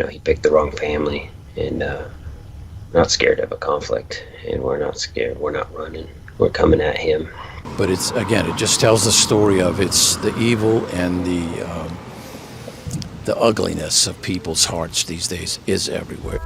He picked the wrong family, and not scared of a conflict, and we're not scared. We're not running. We're coming at him. But it just tells the story of it's the evil and the ugliness of people's hearts these days is everywhere.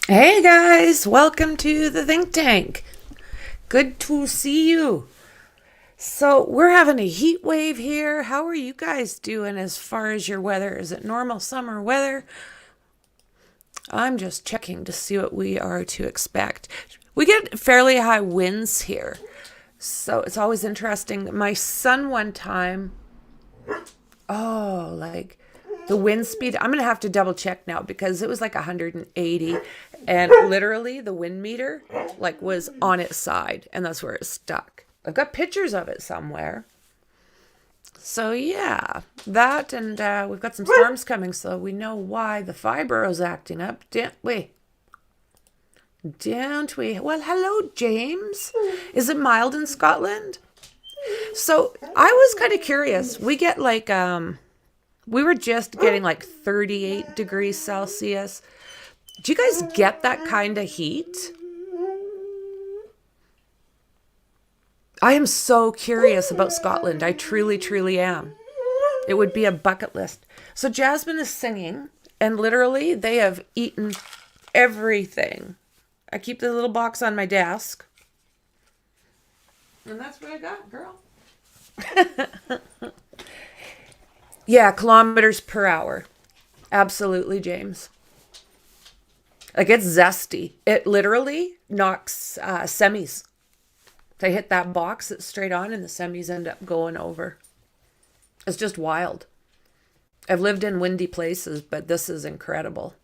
Hey guys, welcome to the Think Tank. Good to see you. So we're having a heat wave here. How are you guys doing as far as your weather? Is it normal summer weather? I'm just checking to see what we are to expect. We get fairly high winds here, so it's always interesting. My son one time, the wind speed, I'm going to have to double check now because it was like 180 and literally the wind meter was on its side and that's where it stuck. I've got pictures of it somewhere. So yeah, that and we've got some storms coming, so we know why the Fibero's acting up, don't we? Don't we? Well, hello, James. Is it mild in Scotland? So I was kind of curious. We get we were just getting 38 degrees Celsius. Do you guys get that kind of heat? I am so curious about Scotland. I truly, truly am. It would be a bucket list. So Jasmine is singing, and literally they have eaten everything. I keep the little box on my desk. And that's what I got, girl. Yeah, kilometers per hour. Absolutely, James. It's zesty. It literally knocks semis. If I hit that box, it's straight on and the semis end up going over. It's just wild. I've lived in windy places, but this is incredible.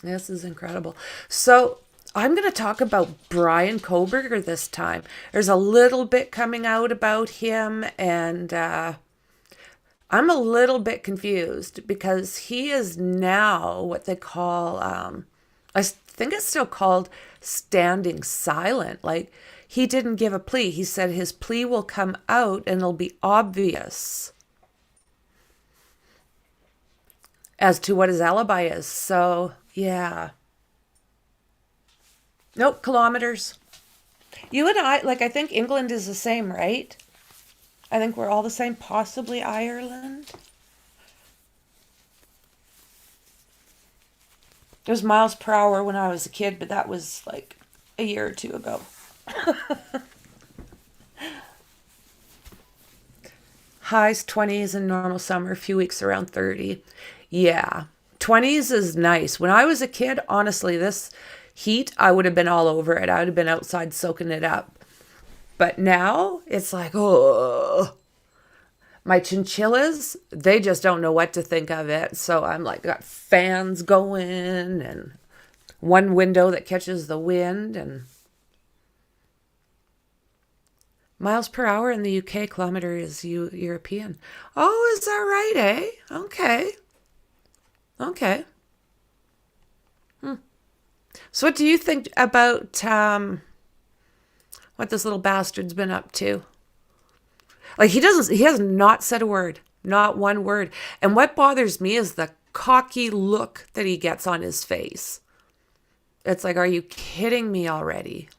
This is incredible. So I'm going to talk about Bryan Kohberger this time. There's a little bit coming out about him, and I'm a little bit confused because he is now what they call, I think it's still called standing silent. He didn't give a plea. He said his plea will come out and it'll be obvious as to what his alibi is. So, yeah. Nope, kilometers. You and I think England is the same, right? I think we're all the same, possibly Ireland. It was miles per hour when I was a kid, but that was a year or two ago. Highs 20s in normal summer, a few weeks around 30. Yeah, 20s is nice. When I was a kid, honestly, this heat, I would have been all over it. I would have been outside soaking it up. But now it's oh, my chinchillas, they just don't know what to think of it. So I'm got fans going and one window that catches the wind and miles per hour in the UK, kilometer is European. Oh, is that right, eh? Okay. So what do you think about what this little bastard's been up to? He has not said a word, not one word. And what bothers me is the cocky look that he gets on his face. It's are you kidding me already?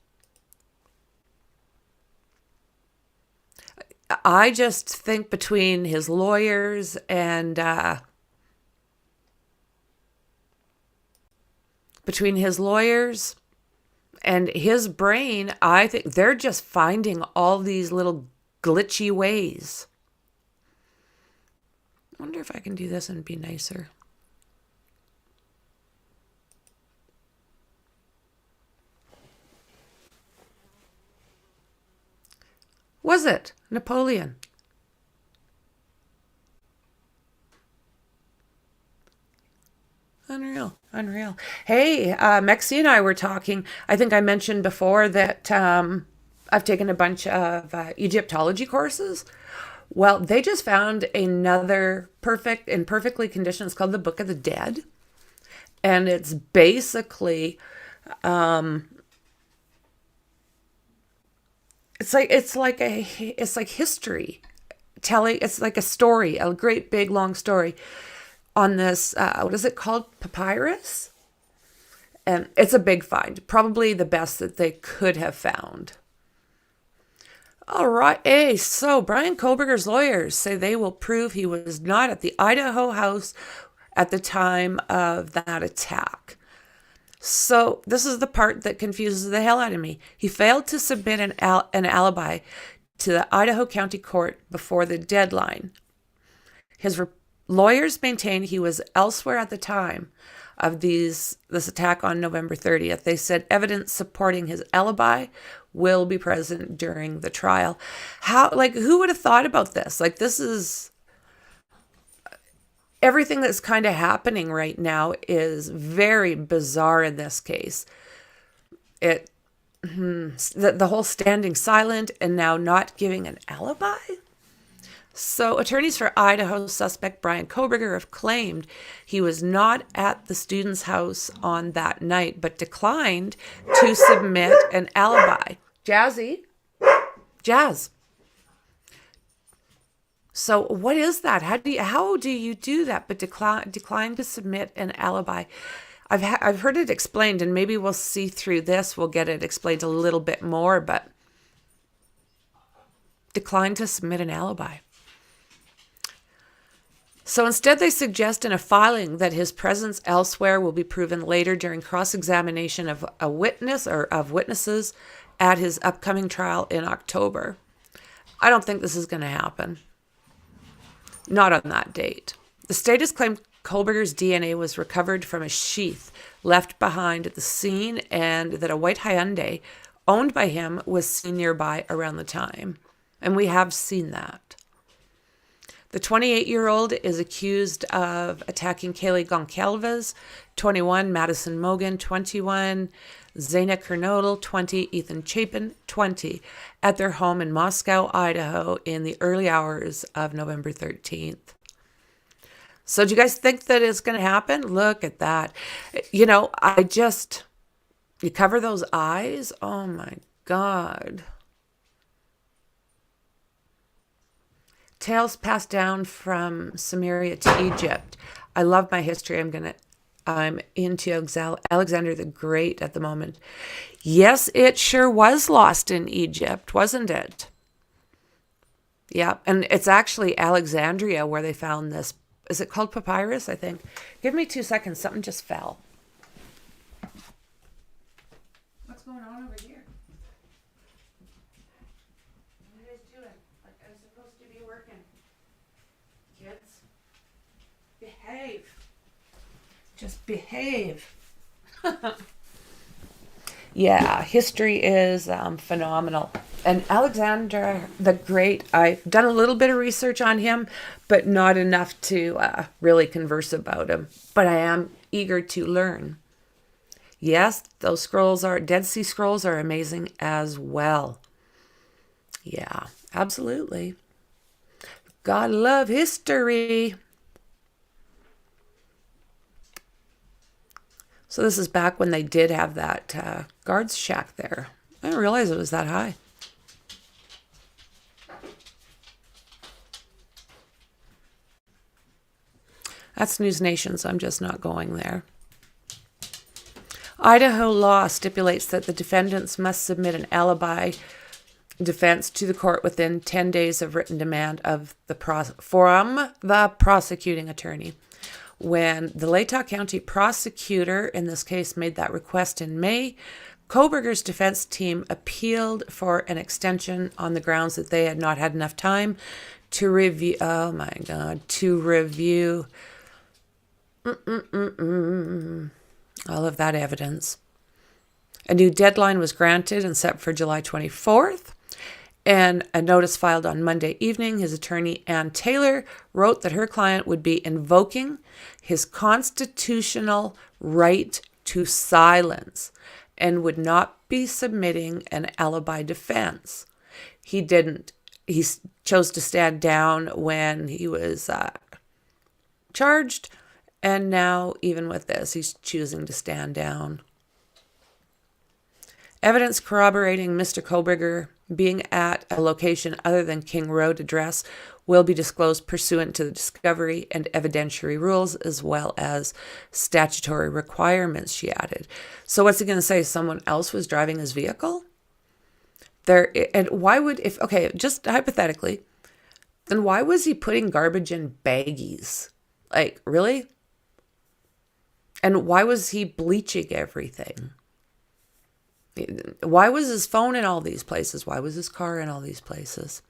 I just think between his lawyers and Between his lawyers and his brain, I think they're just finding all these little glitchy ways. I wonder if I can do this and be nicer. Was it Napoleon? Unreal, unreal. Hey, Mexi and I were talking. I think I mentioned before that I've taken a bunch of Egyptology courses. Well, they just found another perfectly conditioned. It's called the Book of the Dead, and it's basically it's like history telling. It's like a story, a great big long story on this, what is it called? Papyrus? And it's a big find. Probably the best that they could have found. All right. Hey, so Bryan Kohberger's lawyers say they will prove he was not at the Idaho house at the time of that attack. So this is the part that confuses the hell out of me. He failed to submit an alibi to the Idaho County Court before the deadline. His lawyers maintain he was elsewhere at the time of this attack on November 30th. They said evidence supporting his alibi will be present during the trial. Who would have thought about this? This is everything that's kind of happening right now is very bizarre in this case. The whole standing silent and now not giving an alibi. So attorneys for Idaho suspect Bryan Kohberger have claimed he was not at the student's house on that night, but declined to submit an alibi. Jazzy? Jazz. So what is that? How do you do that, but decline to submit an alibi? I've heard it explained, and maybe we'll see through this. We'll get it explained a little bit more, but decline to submit an alibi. So instead, they suggest in a filing that his presence elsewhere will be proven later during cross-examination of a witness or of witnesses at his upcoming trial in October. I don't think this is going to happen. Not on that date. The state has claimed Kohberger's DNA was recovered from a sheath left behind at the scene and that a white Hyundai owned by him was seen nearby around the time. And we have seen that. The 28-year-old is accused of attacking Kaylee Goncalves, 21, Madison Mogan, 21, Zayna Kernodle, 20, Ethan Chapin, 20, at their home in Moscow, Idaho, in the early hours of November 13th. So do you guys think that it's going to happen? Look at that. You cover those eyes? Oh my God. Tales passed down from Samaria to Egypt. I love my history. I'm into Alexander the Great at the moment. Yes, it sure was lost in Egypt, wasn't it? Yeah, and it's actually Alexandria where they found this. Is it called papyrus, I think? Give me 2 seconds. Something just fell. What's going on over here? What are you guys doing? I'm supposed to be working. Kids, behave. Just behave. Yeah, history is phenomenal. And Alexander the Great, I've done a little bit of research on him, but not enough to really converse about him. But I am eager to learn. Yes, those Dead Sea Scrolls are amazing as well. Yeah, absolutely. Gotta love history. So this is back when they did have that guards shack there. I didn't realize it was that high. That's News Nation, so I'm just not going there. Idaho law stipulates that the defendants must submit an alibi defense to the court within 10 days of written demand of from the prosecuting attorney. When the Latah County prosecutor in this case made that request in May, Kohberger's defense team appealed for an extension on the grounds that they had not had enough time to review, all of that evidence. A new deadline was granted and set for July 24th. And a notice filed on Monday evening, his attorney, Ann Taylor, wrote that her client would be invoking his constitutional right to silence and would not be submitting an alibi defense. He didn't. He chose to stand down when he was charged, and now, even with this, he's choosing to stand down. Evidence corroborating Mr. Kohberger being at a location other than King Road address will be disclosed pursuant to the discovery and evidentiary rules, as well as statutory requirements, she added. So what's he going to say? Someone else was driving his vehicle? And why would, just hypothetically, then why was he putting garbage in baggies? Like, really? And why was he bleaching everything? Why was his phone in all these places? Why was his car in all these places?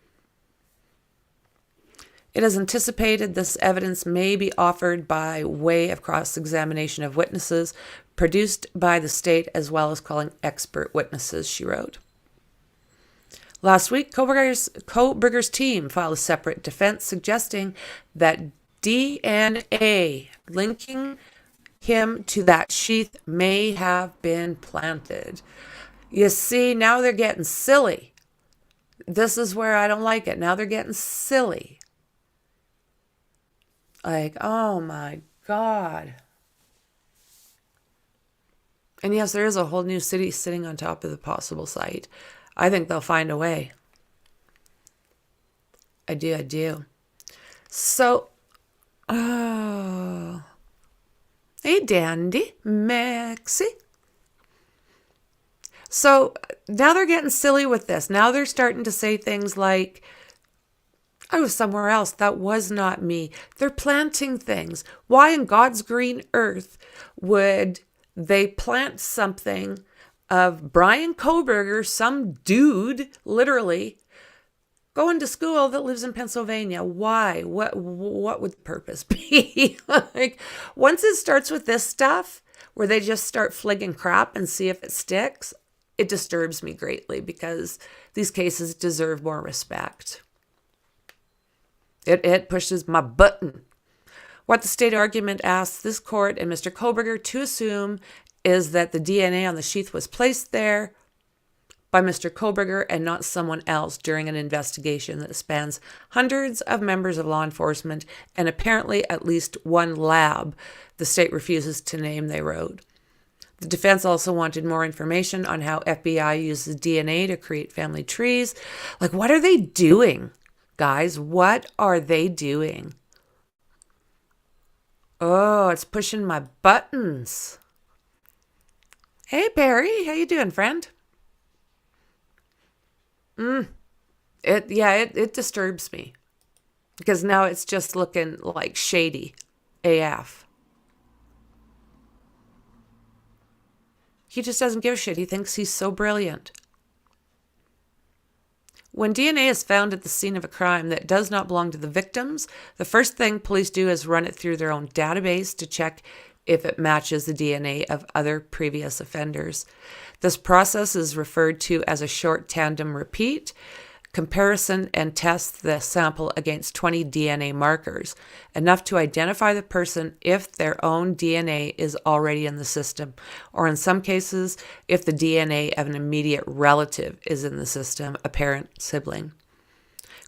It is anticipated this evidence may be offered by way of cross-examination of witnesses produced by the state, as well as calling expert witnesses, she wrote. Last week, Kohberger's team filed a separate defense suggesting that DNA linking him to that sheath may have been planted. You see, now they're getting silly. This is where I don't like it. Now they're getting silly. Like, oh my God. And yes, there is a whole new city sitting on top of the possible site. I think they'll find a way. I do. So, hey, Dandy, Maxie. So now they're getting silly with this. Now they're starting to say things like, I was somewhere else. That was not me. They're planting things. Why in God's green earth would they plant something of Bryan Kohberger, some dude, literally, going to school that lives in Pennsylvania? Why? What would the purpose be? Like, once it starts with this stuff, where they just start fligging crap and see if it sticks, it disturbs me greatly because these cases deserve more respect. It pushes my button. What the state argument asks this court and Mr. Kohberger to assume is that the DNA on the sheath was placed there by Mr. Kohberger and not someone else during an investigation that spans hundreds of members of law enforcement and apparently at least one lab the state refuses to name, they wrote. The defense also wanted more information on how FBI uses DNA to create family trees. Like, what are they doing, guys? What are they doing? Oh, it's pushing my buttons. Hey, Perry. How you doing, friend? It disturbs me. Because now it's just looking like shady AF. He just doesn't give a shit. He thinks he's so brilliant. When DNA is found at the scene of a crime that does not belong to the victims, the first thing police do is run it through their own database to check if it matches the DNA of other previous offenders. This process is referred to as a short tandem repeat comparison and tests the sample against 20 DNA markers, enough to identify the person if their own DNA is already in the system, or in some cases, if the DNA of an immediate relative is in the system, a parent, sibling.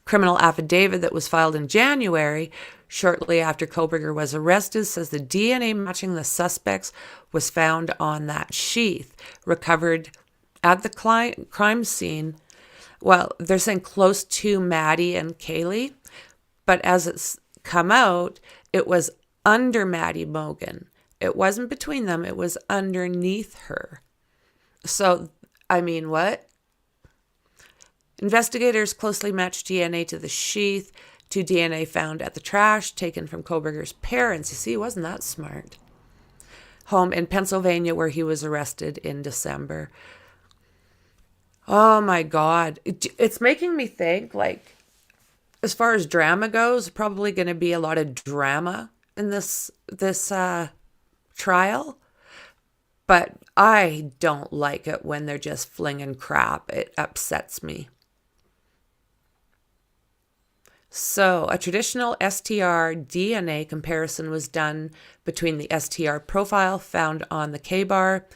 Criminal affidavit that was filed in January, shortly after Kohberger was arrested, says the DNA matching the suspects was found on that sheath, recovered at the crime scene. Well, they're saying close to Maddie and Kaylee, but as it's come out, it was under Maddie Mogan. It wasn't between them, it was underneath her. So, I mean, what? Investigators closely matched DNA to the sheath, to DNA found at the trash taken from Kohberger's parents. You see, he wasn't that smart. Home in Pennsylvania, where he was arrested in December. Oh my God. It's making me think, like, as far as drama goes, probably going to be a lot of drama in this trial. But I don't like it when they're just flinging crap. It upsets me. So a traditional STR DNA comparison was done between the STR profile found on the K-bar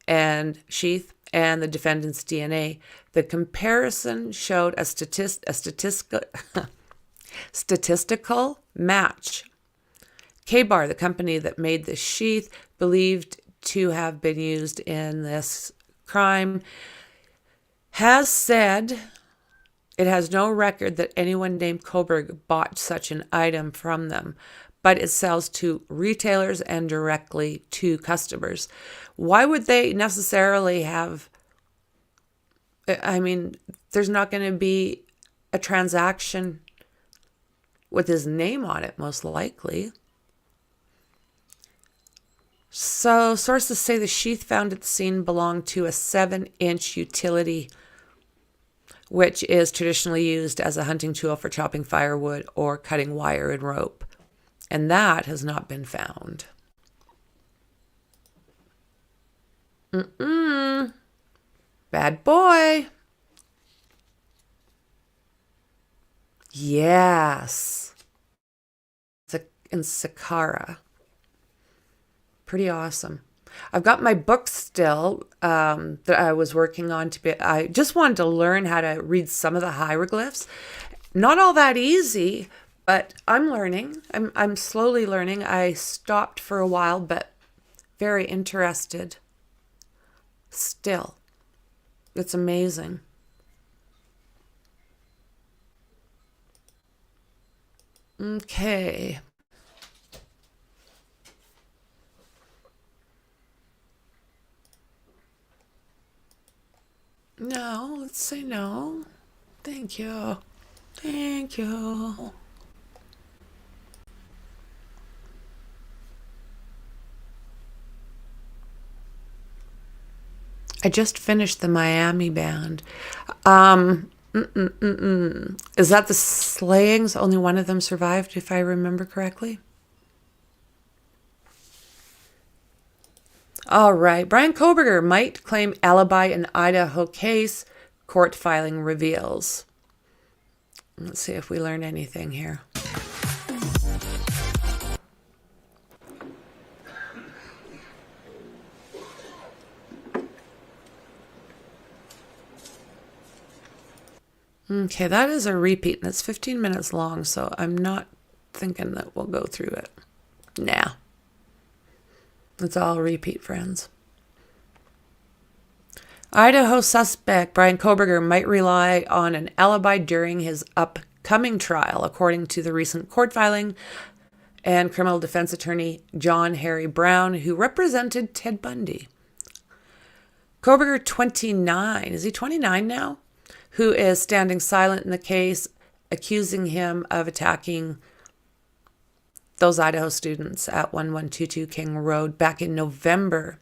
and sheath and the defendant's DNA. The comparison showed a statistical match. K-bar, the company that made the sheath, believed to have been used in this crime, has said it has no record that anyone named Kohberger bought such an item from them, but it sells to retailers and directly to customers. Why would they necessarily have, I mean, there's not going to be a transaction with his name on it, most likely. So sources say the sheath found at the scene belonged to a 7-inch utility, which is traditionally used as a hunting tool for chopping firewood or cutting wire and rope. And that has not been found. Bad boy. Yes. It's in Saqqara. Pretty awesome. I've got my book still that I was working on I just wanted to learn how to read some of the hieroglyphs. Not all that easy, but I'm learning. I'm slowly learning. I stopped for a while, but very interested still. It's amazing. Okay. No, let's say no. Thank you. Thank you. I just finished the Miami band. Is that the slayings? Only one of them survived, if I remember correctly. All right. Bryan Kohberger might claim alibi in Idaho case, court filing reveals. Let's see if we learn anything here. Okay, that is a repeat, and it's 15 minutes long, so I'm not thinking that we'll go through it. Nah. It's all repeat, friends. Idaho suspect Bryan Kohberger might rely on an alibi during his upcoming trial, according to the recent court filing and criminal defense attorney John Harry Brown, who represented Ted Bundy. Kohberger, 29, is he 29 now? Who is standing silent in the case, accusing him of attacking those Idaho students at 1122 King Road back in November.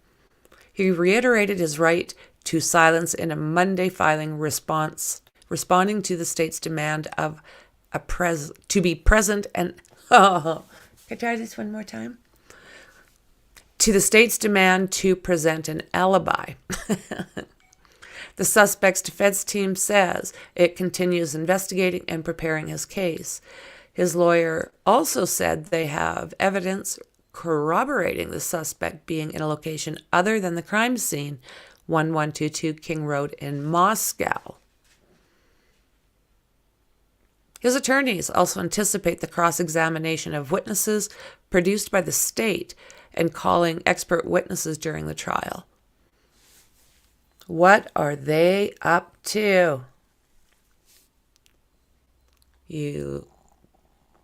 He reiterated his right to silence in a Monday filing response, responding to the state's demand of to be present and... Oh, can I try this one more time? To the state's demand to present an alibi. The suspect's defense team says it continues investigating and preparing his case. His lawyer also said they have evidence corroborating the suspect being in a location other than the crime scene, 1122 King Road in Moscow. His attorneys also anticipate the cross-examination of witnesses produced by the state and calling expert witnesses during the trial. What are they up to? You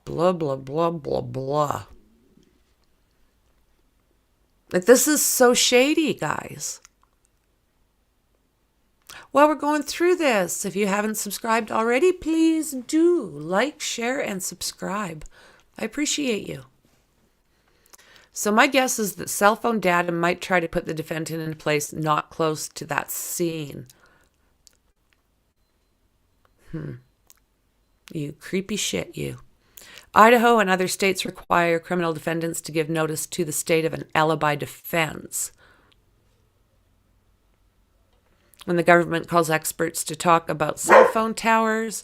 blah, blah, blah, blah, blah. Like, this is so shady, guys. While we're going through this, if you haven't subscribed already, please do like, share, and subscribe. I appreciate you. So my guess is that cell phone data might try to put the defendant in a place not close to that scene. You creepy shit, you. Idaho and other states require criminal defendants to give notice to the state of an alibi defense. When the government calls experts to talk about cell phone towers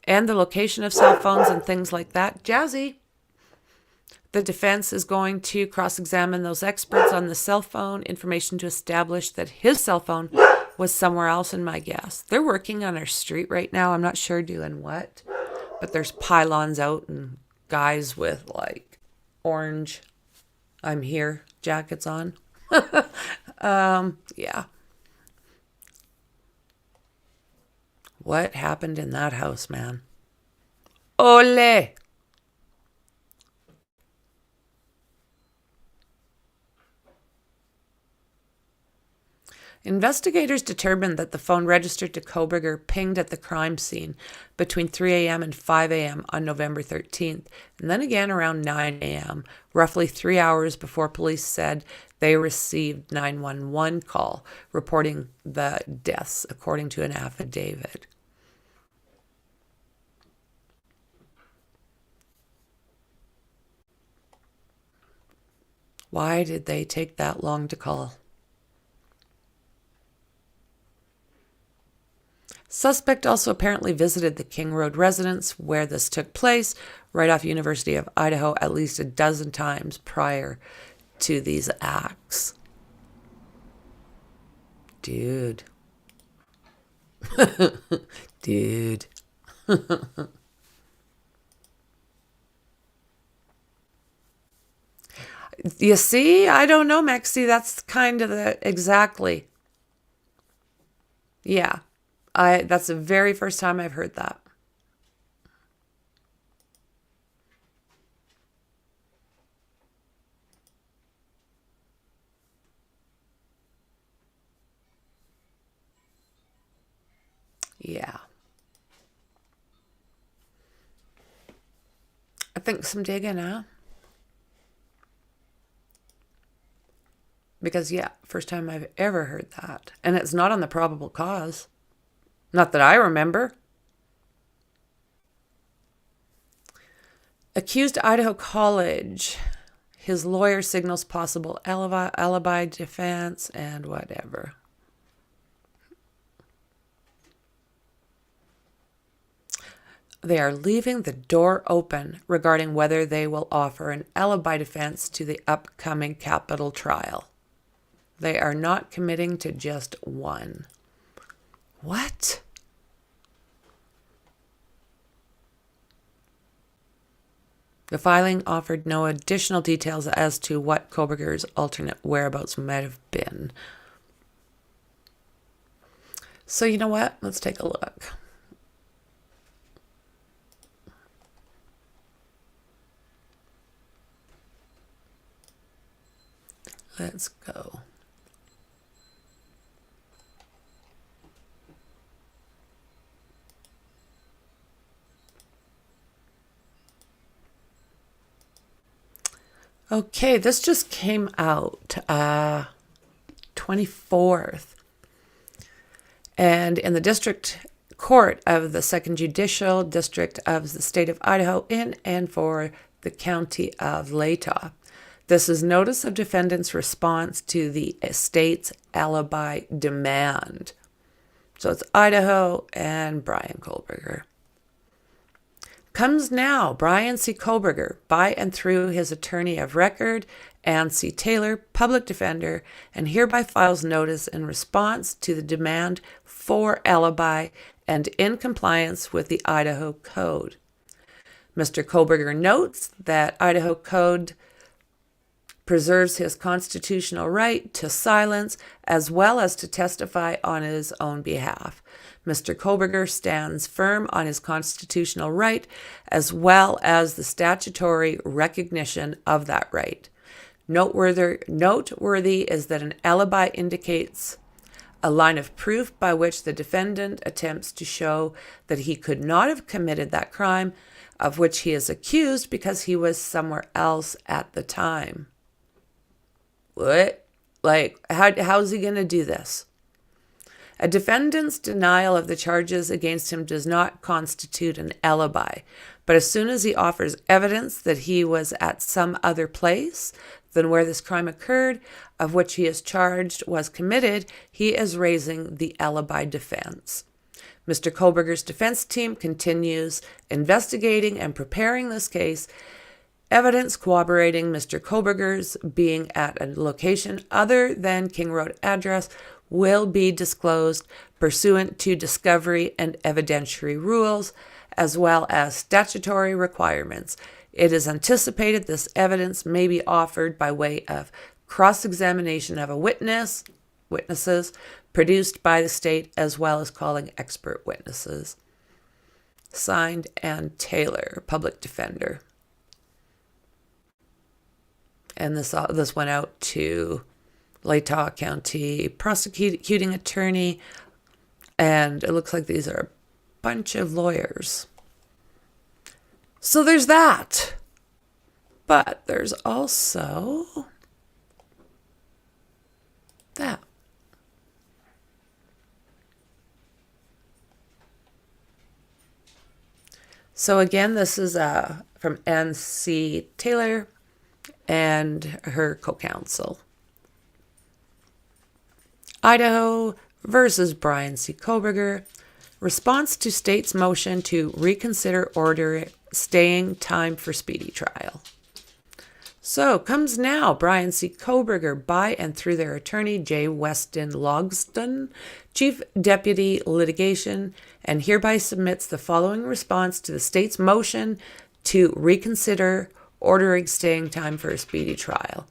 and the location of cell phones and things like that, jazzy. The defense is going to cross-examine those experts on the cell phone information to establish that his cell phone was somewhere else, in my guess. They're working on our street right now. I'm not sure doing what, but there's pylons out and guys with like orange I'm here jackets on. Yeah. What happened in that house, man? Ole! Investigators determined that the phone registered to Kohberger pinged at the crime scene between 3 a.m. and 5 a.m. on November 13th, and then again around 9 a.m., roughly 3 hours before police said they received 911 call reporting the deaths, according to an affidavit. Why did they take that long to call? Suspect also apparently visited the King Road residence where this took place, right off University of Idaho, at least a dozen times prior to these acts. Dude. Dude. You see? I don't know, Maxie. That's kind of the... Exactly. Yeah. That's the very first time I've heard that. Yeah. I think some digging, huh? Because, yeah, first time I've ever heard that. And it's not on the probable cause. Not that I remember. Accused Idaho College. His lawyer signals possible alibi defense and whatever. They are leaving the door open regarding whether they will offer an alibi defense to the upcoming capital trial. They are not committing to just one. What? The filing offered no additional details as to what Kohberger's alternate whereabouts might have been. So you know what? Let's take a look. Let's go. Okay, this just came out 24th. And in the District Court of the 2nd Judicial District of the State of Idaho in and for the County of Latah. This is notice of defendant's response to the state's alibi demand. So it's Idaho and Bryan Kohberger. Comes now, Bryan C. Kohberger, by and through his attorney of record, Ann C. Taylor, public defender, and hereby files notice in response to the demand for alibi and in compliance with the Idaho Code. Mr. Kohberger notes that Idaho Code preserves his constitutional right to silence as well as to testify on his own behalf. Mr. Kohberger stands firm on his constitutional right as well as the statutory recognition of that right. Noteworthy is that an alibi indicates a line of proof by which the defendant attempts to show that he could not have committed that crime of which he is accused because he was somewhere else at the time. What? Like, how's he going to do this? A defendant's denial of the charges against him does not constitute an alibi, but as soon as he offers evidence that he was at some other place than where this crime occurred, of which he is charged was committed, he is raising the alibi defense. Mr. Kohberger's defense team continues investigating and preparing this case. Evidence corroborating Mr. Kohberger's being at a location other than King Road address will be disclosed pursuant to discovery and evidentiary rules, as well as statutory requirements. It is anticipated this evidence may be offered by way of cross-examination of a witnesses produced by the state, as well as calling expert witnesses. Signed, Ann Taylor, Public Defender. And this went out to Latah County prosecuting attorney, and it looks like these are a bunch of lawyers. So there's that. But there's also that. So again, this is from N.C. Taylor and her co-counsel. Idaho versus Bryan C. Kohberger. Response to state's motion to reconsider order staying time for speedy trial. So comes now Bryan C. Kohberger by and through their attorney J. Weston Logston, Chief Deputy Litigation, and hereby submits the following response to the state's motion to reconsider ordering staying time for a speedy trial.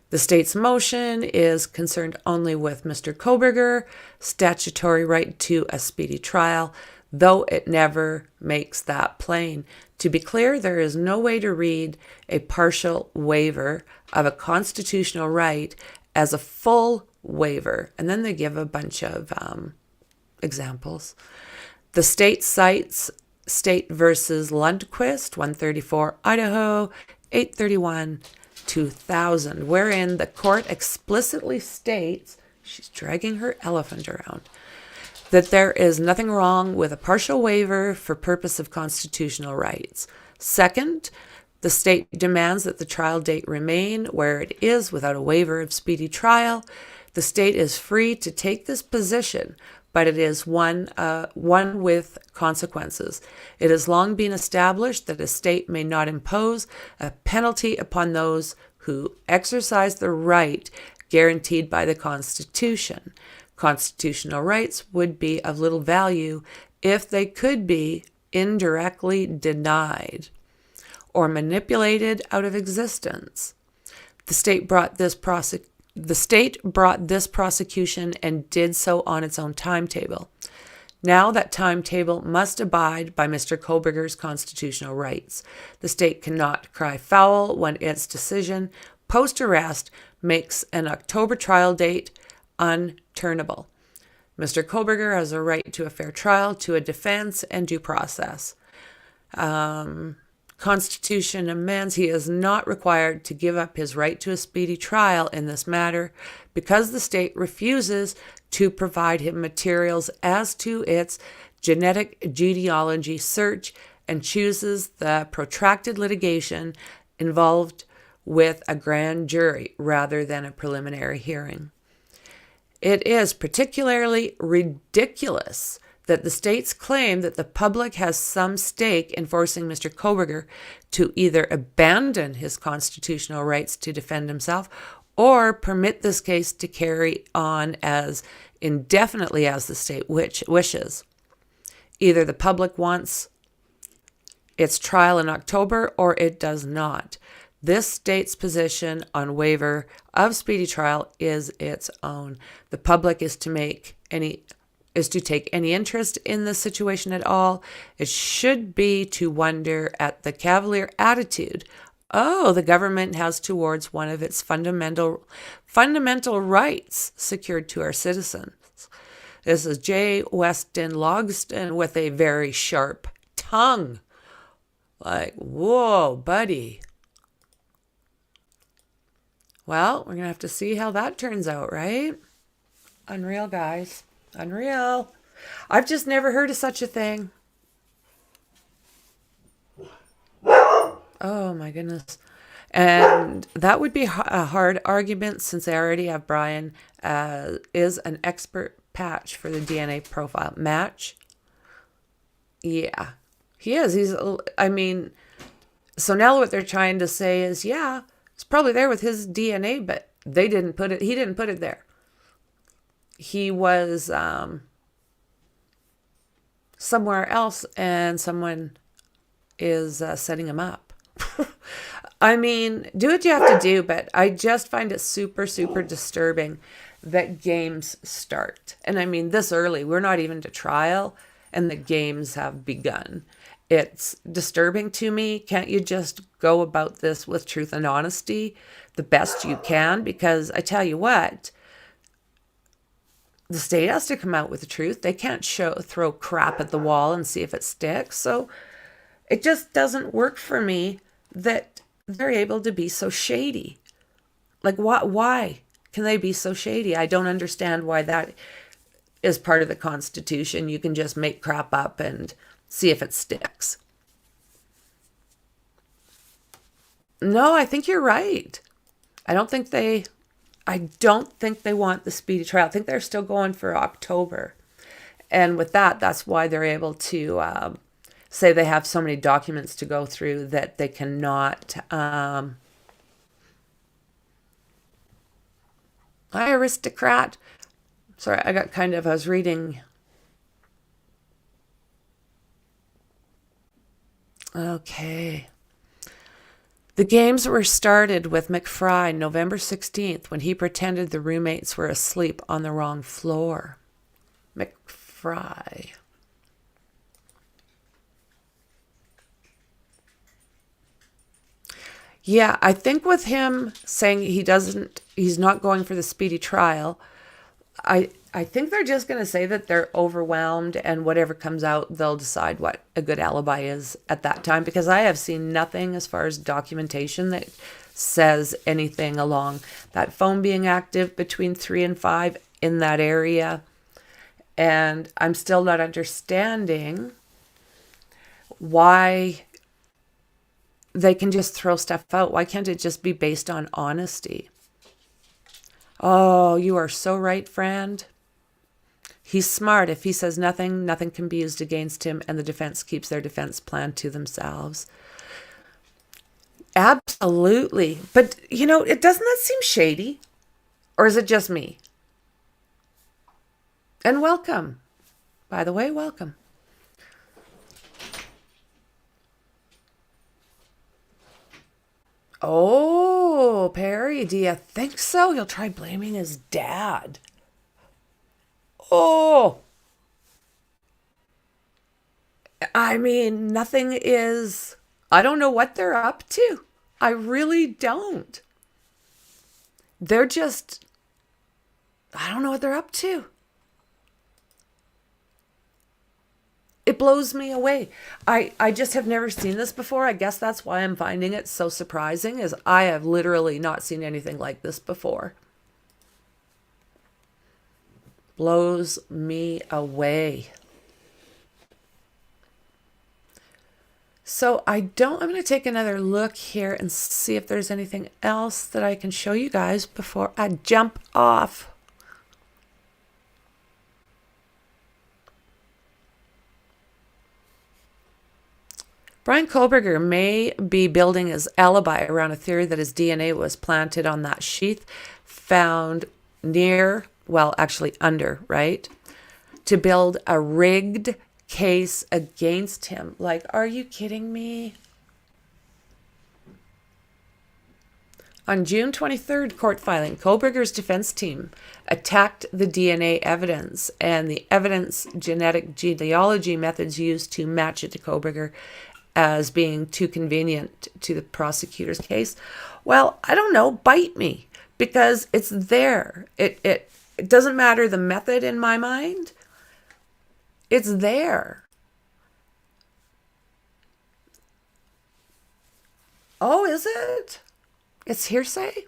The state's motion is concerned only with Mr. Kohberger, statutory right to a speedy trial, though it never makes that plain. To be clear, there is no way to read a partial waiver of a constitutional right as a full waiver. And then they give a bunch of examples. The state cites State versus Lundquist, 134 Idaho, 831 2000, wherein the court explicitly states, she's dragging her elephant around, that there is nothing wrong with a partial waiver for purpose of constitutional rights. Second, the state demands that the trial date remain where it is without a waiver of speedy trial. The state is free to take this position, but it is one with consequences. It has long been established that a state may not impose a penalty upon those who exercise the right guaranteed by the Constitution. Constitutional rights would be of little value if they could be indirectly denied or manipulated out of existence. The state brought this prosecution and did so on its own timetable. Now that timetable must abide by Mr. Kohberger's constitutional rights. The state cannot cry foul when its decision post-arrest makes an October trial date unturnable. Mr. Kohberger has a right to a fair trial, to a defense, and due process. Constitution amends he is not required to give up his right to a speedy trial in this matter because the state refuses to provide him materials as to its genetic genealogy search and chooses the protracted litigation involved with a grand jury rather than a preliminary hearing. It is particularly ridiculous that the states claim that the public has some stake in forcing Mr. Kohberger to either abandon his constitutional rights to defend himself or permit this case to carry on as indefinitely as the state wishes. Either the public wants its trial in October or it does not. This state's position on waiver of speedy trial is its own. The public is to take any interest in this situation at all. It should be to wonder at the cavalier attitude Oh, the government has towards one of its fundamental rights secured to our citizens. This is J. Weston Logston with a very sharp tongue. Like, whoa, buddy. Well, we're going to have to see how that turns out, right? Unreal, guys. Unreal. I've just never heard of such a thing. Oh, my goodness. And that would be a hard argument since I already have Bryan is an expert patch for the DNA profile. Match? Yeah, he is. I mean, so now what they're trying to say is, yeah, it's probably there with his DNA, but he didn't put it there. He was somewhere else and someone is setting him up. I mean, do what you have to do, but I just find it super, super disturbing that games start. And I mean, this early, we're not even to trial, and the games have begun. It's disturbing to me. Can't you just go about this with truth and honesty the best you can? Because I tell you what, the state has to come out with the truth. They can't throw crap at the wall and see if it sticks. So it just doesn't work for me that they're able to be so shady. Like, why can they be so shady? I don't understand why that is part of the Constitution. You can just make crap up and see if it sticks. No, I think you're right. I don't think they want the speedy trial. I think they're still going for October. And with that, that's why they're able to say they have so many documents to go through that they cannot. Hi, aristocrat. Sorry, I was reading. Okay. The games were started with McFry November 16th when he pretended the roommates were asleep on the wrong floor. McFry. Yeah, I think with him saying he's not going for the speedy trial, I think they're just going to say that they're overwhelmed and whatever comes out, they'll decide what a good alibi is at that time, because I have seen nothing as far as documentation that says anything along that phone being active between 3 and 5 in that area. And I'm still not understanding why they can just throw stuff out. Why can't it just be based on honesty? Oh, you are so right, friend. He's smart. If he says nothing, nothing can be used against him, and the defense keeps their defense plan to themselves. Absolutely. But, it doesn't that seem shady? Or is it just me? And welcome. By the way, welcome. Oh, Perry, do you think so? He'll try blaming his dad. Oh. I mean, I don't know what they're up to. I really don't. I don't know what they're up to. It blows me away. I just have never seen this before. I guess that's why I'm finding it so surprising, is I have literally not seen anything like this before. Blows me away. So I'm going to take another look here and see if there's anything else that I can show you guys before I jump off. Bryan Kohberger may be building his alibi around a theory that his DNA was planted on that sheath found under, right? To build a rigged case against him. Like, are you kidding me? On June 23rd court filing, Kohberger's defense team attacked the DNA evidence and the evidence genealogy methods used to match it to Kohberger as being too convenient to the prosecutor's case. Well, I don't know, bite me, because it's there. It doesn't matter the method in my mind. It's there. Oh, is it? It's hearsay?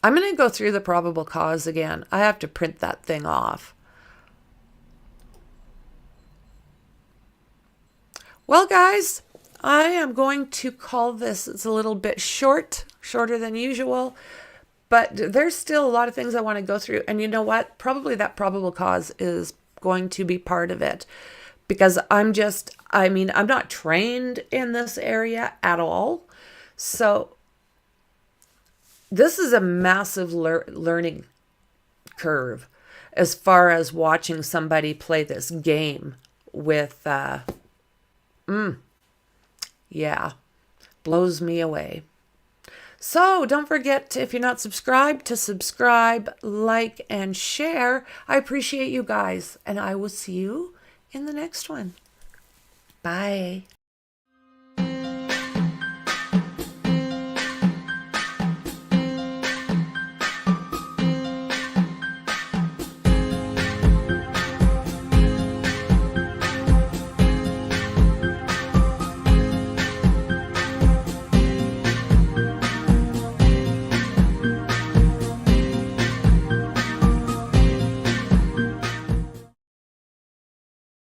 I'm going to go through the probable cause again. I have to print that thing off. Well, guys, I am going to call this. It's a little bit shorter than usual, but there's still a lot of things I want to go through. And you know what? Probably that probable cause is going to be part of it, because I'm not trained in this area at all. So this is a massive learning curve as far as watching somebody play this game with, yeah, blows me away. So don't forget, if you're not subscribed, to subscribe, like, and share. I appreciate you guys, and I will see you in the next one. Bye.